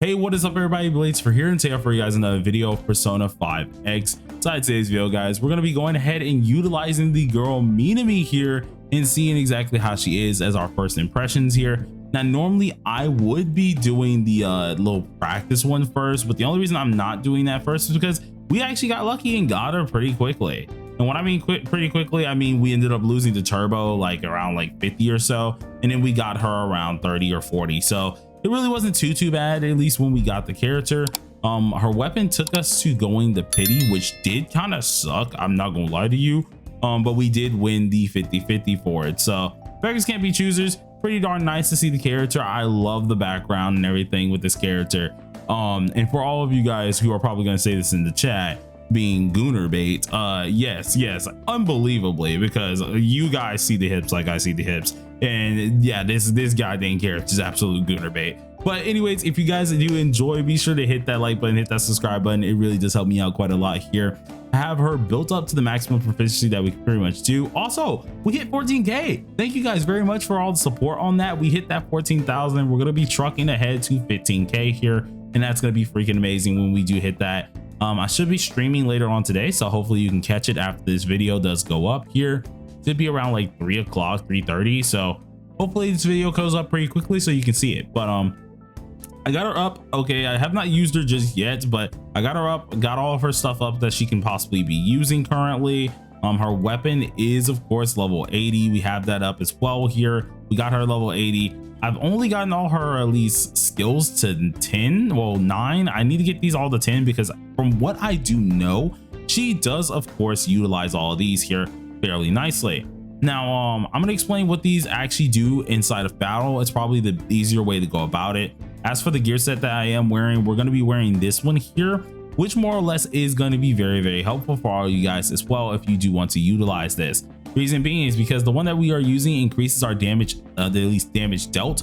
Hey, what is up everybody? Blades for here, and today for you guys another video of Persona 5X. So in today's video guys, we're going to be going ahead and utilizing the girl Minami here and seeing exactly how she is as our first impressions here. Now normally I would be doing the little practice one first, but the only reason I'm not doing that first is because we actually got lucky and got her pretty quickly. And when I mean pretty quickly, I mean we ended up losing to Turbo like around like 50 or so, and then we got her around 30 or 40. So it really wasn't too bad, at least when we got the character. Her weapon took us to going to pity, which did kind of suck, I'm not gonna lie to you, but we did win the 50-50 for it. So beggars can't be choosers. Pretty darn nice to see the character. I love the background and everything with this character. And for all of you guys who are probably going to say this in the chat, being gooner bait, yes, unbelievably, because you guys see the hips like I see the hips, and yeah, this goddamn character is absolute gooner bait. But anyways, if you guys do enjoy, be sure to hit that like button, hit that subscribe button. It really does help me out quite a lot here. I have her built up to the maximum proficiency that we can pretty much do. Also, we hit 14k. Thank you guys very much for all the support on that. We hit that 14,000. We're gonna be trucking ahead to 15k here, and that's gonna be freaking amazing when we do hit that. I should be streaming later on today, so hopefully you can catch it after this video does go up here. Should be around like 3 o'clock, 3:30. So hopefully this video goes up pretty quickly so you can see it. But I got her up. Okay, I have not used her just yet, but I got her up, got all of her stuff up that she can possibly be using currently. Her weapon is of course level 80. We have that up as well here. We got her level 80. I've only gotten all her at least skills to 10, well 9. I need to get these all to 10 because from what I do know, she does of course utilize all of these here fairly nicely. Now I'm going to explain what these actually do inside of battle. It's probably the easier way to go about it. As for the gear set that I am wearing, we're going to be wearing this one here, which more or less is going to be very helpful for all you guys as well if you do want to utilize this. Reason being is because the one that we are using increases our damage, the least damage dealt,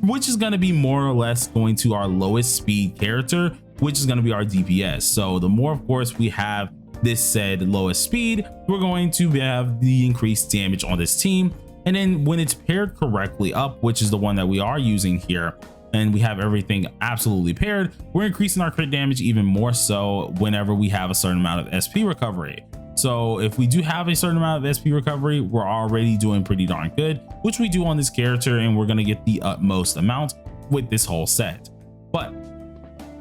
which is going to be more or less going to our lowest speed character, which is going to be our DPS. So the more of course we have this said lowest speed, we're going to have the increased damage on this team. And then when it's paired correctly up, which is the one that we are using here, and we have everything absolutely paired, we're increasing our crit damage even more so whenever we have a certain amount of SP recovery. So if we do have a certain amount of SP recovery, we're already doing pretty darn good, which we do on this character, and we're going to get the utmost amount with this whole set. But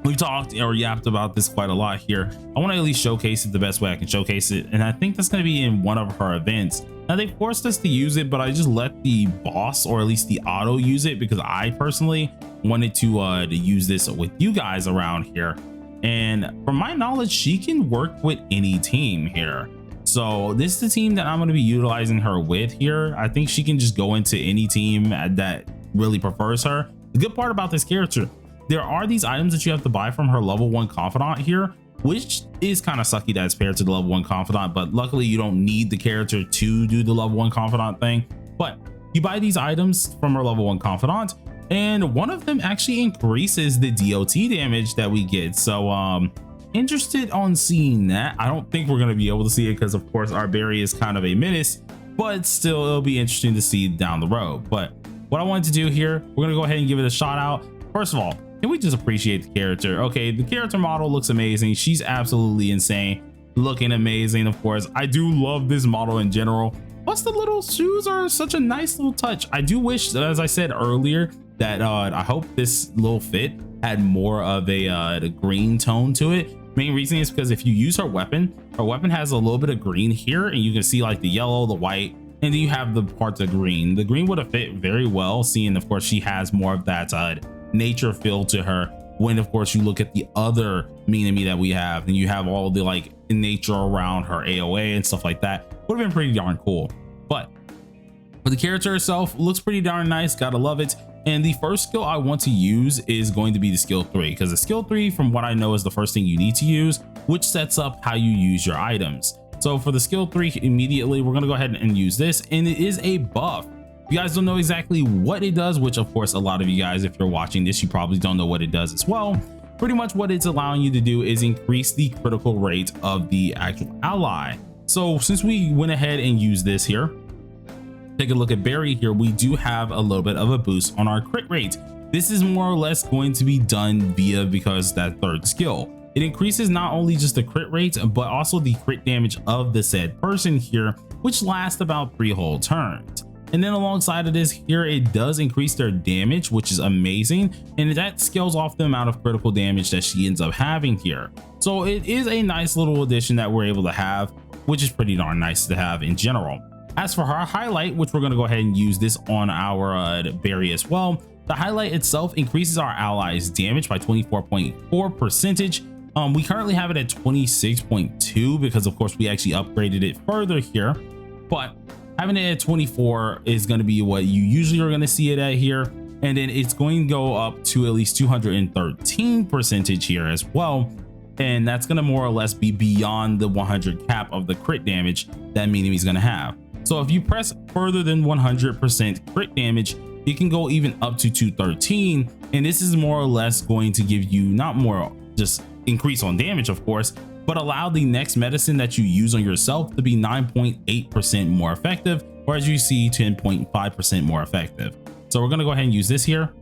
we've talked or yapped about this quite a lot here. I want to at least showcase it the best way I can showcase it, and I think that's going to be in one of her events. Now they forced us to use it, but I just let the boss, or at least the auto, use it because I personally wanted to use this with you guys around here. And from my knowledge, she can work with any team here. So this is the team that I'm going to be utilizing her with here. I think she can just go into any team that really prefers her. The good part about this character, there are these items that you have to buy from her level 1 confidant here, which is kind of sucky that it's paired to the level 1 confidant, but luckily you don't need the character to do the level 1 confidant thing. But you buy these items from her level 1 confidant, and one of them actually increases the DOT damage that we get. So interested on seeing that. I don't think we're going to be able to see it because of course our berry is kind of a menace, but still it'll be interesting to see down the road. But what I wanted to do here, we're going to go ahead and give it a shout out. First of all, can we just appreciate the character? Okay, the character model looks amazing. She's absolutely insane, looking amazing. Of course, I do love this model in general. Plus the little shoes are such a nice little touch. I do wish, as I said earlier, that I hope this little fit had more of a green tone to it. Main reason is because if you use her weapon has a little bit of green here, and you can see like the yellow, the white, and then you have the parts of green. The green would have fit very well, seeing of course she has more of that nature feel to her. When of course you look at the other Minami that we have, and you have all the like nature around her AOA and stuff like that, would have been pretty darn cool. But for the character itself, looks pretty darn nice, gotta love it. And the first skill I want to use is going to be the skill 3, because the skill 3 from what I know is the first thing you need to use, which sets up how you use your items. So for the skill 3 immediately, we're going to go ahead and use this, and it is a buff. If you guys don't know exactly what it does, which of course a lot of you guys, if you're watching this, you probably don't know what it does as well. Pretty much what it's allowing you to do is increase the critical rate of the actual ally. So since we went ahead and used this here, take a look at Barry here, we do have a little bit of a boost on our crit rate. This is more or less going to be done via because that third skill. It increases not only just the crit rate, but also the crit damage of the said person here, which lasts about 3 whole turns. And then alongside of this here, it does increase their damage, which is amazing. And that scales off the amount of critical damage that she ends up having here. So it is a nice little addition that we're able to have, which is pretty darn nice to have in general. As for her highlight, which we're going to go ahead and use this on our berry as well. The highlight itself increases our allies damage by 24.4%. We currently have it at 26.2 because of course we actually upgraded it further here, but having it at 24 is going to be what you usually are going to see it at here. And then it's going to go up to at least 213% here as well. And that's going to more or less be beyond the 100 cap of the crit damage that Minimi is going to have. So if you press further than 100% crit damage, it can go even up to 213. And this is more or less going to give you not more just increase on damage, of course, but allow the next medicine that you use on yourself to be 9.8% more effective, or as you see, 10.5% more effective. So we're going to go ahead and use this here,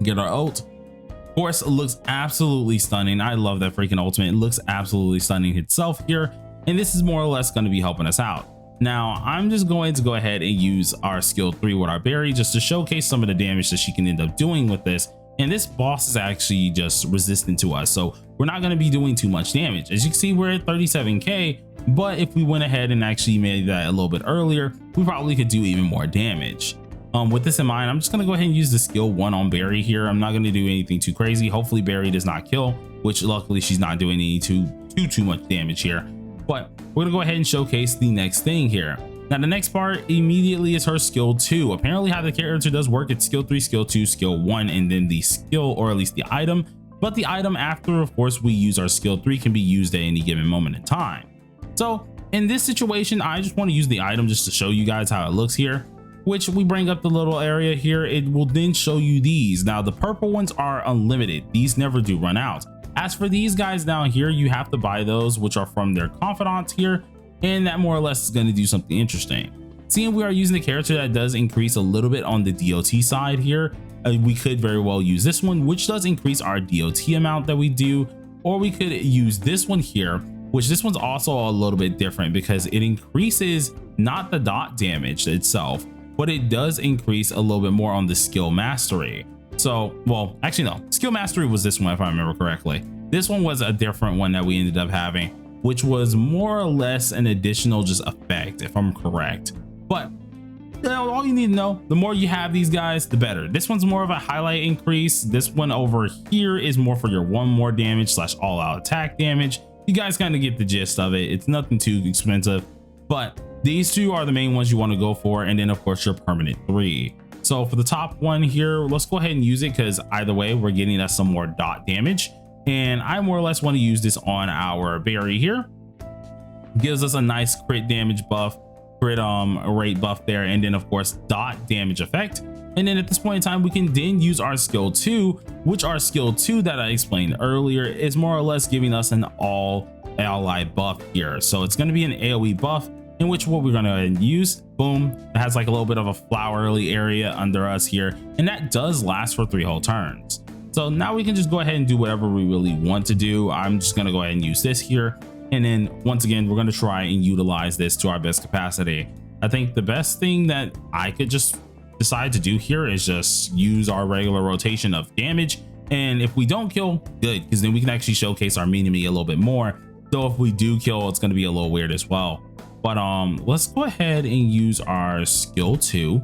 get our ult. Of course, it looks absolutely stunning. I love that freaking ultimate. It looks absolutely stunning itself here, and this is more or less going to be helping us out. Now I'm just going to go ahead and use our skill 3 with our berry just to showcase some of the damage that she can end up doing with this. And this boss is actually just resistant to us, so we're not going to be doing too much damage. As you can see, we're at 37k, but if we went ahead and actually made that a little bit earlier, we probably could do even more damage. With this in mind, I'm just going to go ahead and use the skill 1 on berry here. I'm not going to do anything too crazy. Hopefully berry does not kill, which luckily she's not doing any too much damage here. But we're going to go ahead and showcase the next thing here. Now the next part immediately is her skill 2. Apparently how the character does work, it's skill 3, skill 2, skill 1, and then the skill, or at least the item. But the item after, of course, we use our skill 3 can be used at any given moment in time. So in this situation, I just want to use the item just to show you guys how it looks here, which we bring up the little area here. It will then show you these. Now the purple ones are unlimited. These never do run out. As for these guys down here, you have to buy those, which are from their confidants here. And that more or less is going to do something interesting. Seeing we are using a character that does increase a little bit on the DOT side here, we could very well use this one, which does increase our DOT amount that we do, or we could use this one here, which this one's also a little bit different because it increases not the dot damage itself, but it does increase a little bit more on the skill mastery. So, well, actually no, skill mastery was this one if I remember correctly. This one was a different one that we ended up having, which was more or less an additional just effect if I'm correct. But you know, all you need to know, the more you have these guys, the better. This one's more of a highlight increase. This one over here is more for your 1 more damage / all out attack damage. You guys kind of get the gist of it. It's nothing too expensive, but these two are the main ones you want to go for. And then of course your permanent 3. So for the top one here, let's go ahead and use it because either way we're getting us some more dot damage. And I more or less want to use this on our berry here. Gives us a nice crit damage buff, crit rate buff there, and then of course dot damage effect. And then at this point in time, we can then use our skill 2, which our skill 2 that I explained earlier is more or less giving us an all ally buff here. So it's going to be an AoE buff, in which what we're going to use, boom, it has like a little bit of a flowery area under us here, and that does last for 3 whole turns. So now we can just go ahead and do whatever we really want to do. I'm just going to go ahead and use this here. And then once again, we're going to try and utilize this to our best capacity. I think the best thing that I could just decide to do here is just use our regular rotation of damage. And if we don't kill, good, because then we can actually showcase our Minimi a little bit more. So if we do kill, it's going to be a little weird as well. But let's go ahead and use our skill 2.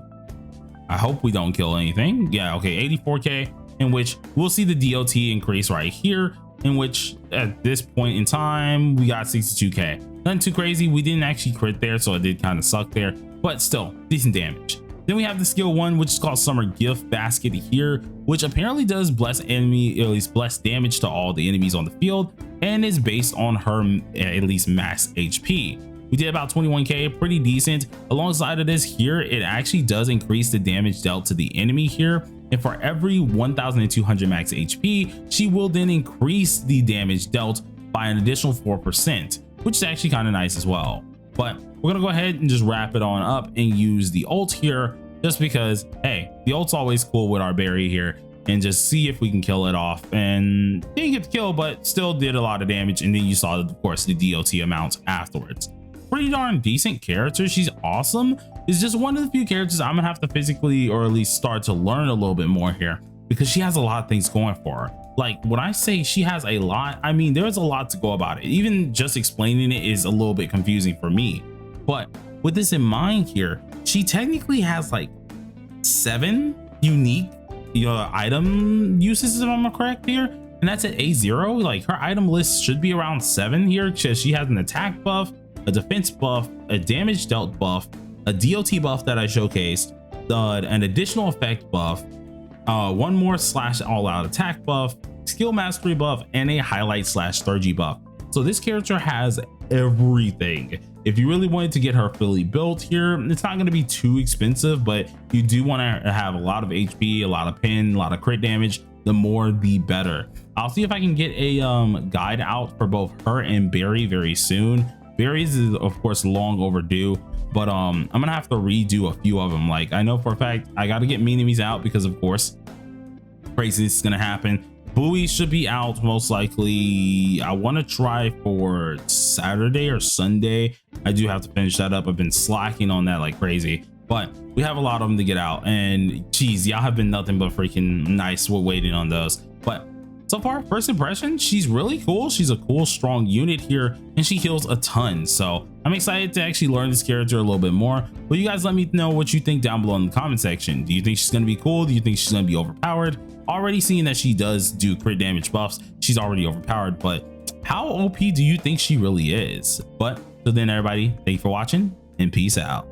I hope we don't kill anything. Yeah, okay, 84k. In which we'll see the DOT increase right here, in which at this point in time we got 62k. Nothing too crazy. We didn't actually crit there, so it did kind of suck there, but still decent damage. Then we have the skill 1, which is called Summer Gift Basket here, which apparently does bless enemy, or at least bless damage to all the enemies on the field, and is based on her at least max HP. We did about 21k, pretty decent. Alongside of this here, it actually does increase the damage dealt to the enemy here. And for every 1,200 max HP, she will then increase the damage dealt by an additional 4%, which is actually kind of nice as well. But we're gonna go ahead and just wrap it on up and use the ult here, just because, hey, the ult's always cool with our Barry here, and just see if we can kill it off. And didn't get the kill, but still did a lot of damage. And then you saw, of course, the DOT amounts afterwards. Pretty darn decent character. She's awesome. It's just one of the few characters I'm gonna have to physically, or at least start to learn a little bit more here, because she has a lot of things going for her. Like, when I say she has a lot, I mean, there's a lot to go about it. Even just explaining it is a little bit confusing for me. But with this in mind here, she technically has like 7 unique item uses, if I'm correct here, and that's at A0. Like, her item list should be around 7 here, because she has an attack buff, a defense buff, a damage dealt buff, a DOT buff that I showcased, an additional effect buff, one more / all out attack buff, skill mastery buff, and a highlight / Sturgy buff. So this character has everything. If you really wanted to get her fully built here, it's not going to be too expensive, but you do want to have a lot of HP, a lot of pin, a lot of crit damage. The more the better. I'll see if I can get a guide out for both her and Barry very soon. Barry's is of course long overdue, but I'm gonna have to redo a few of them. Like, I know for a fact I got to get enemies out, because of course craziness is gonna happen. Bowie should be out most likely. I want to try for Saturday or Sunday. I do have to finish that up. I've been slacking on that like crazy, but we have a lot of them to get out, and geez, y'all have been nothing but freaking nice with waiting on those. But so far, first impression, she's really cool. She's a cool, strong unit here, and she heals a ton. So I'm excited to actually learn this character a little bit more. But you guys let me know what you think down below in the comment section. Do you think she's going to be cool? Do you think she's going to be overpowered? Already seeing that she does do crit damage buffs, she's already overpowered, but how OP do you think she really is? But till then, everybody, thank you for watching, and peace out.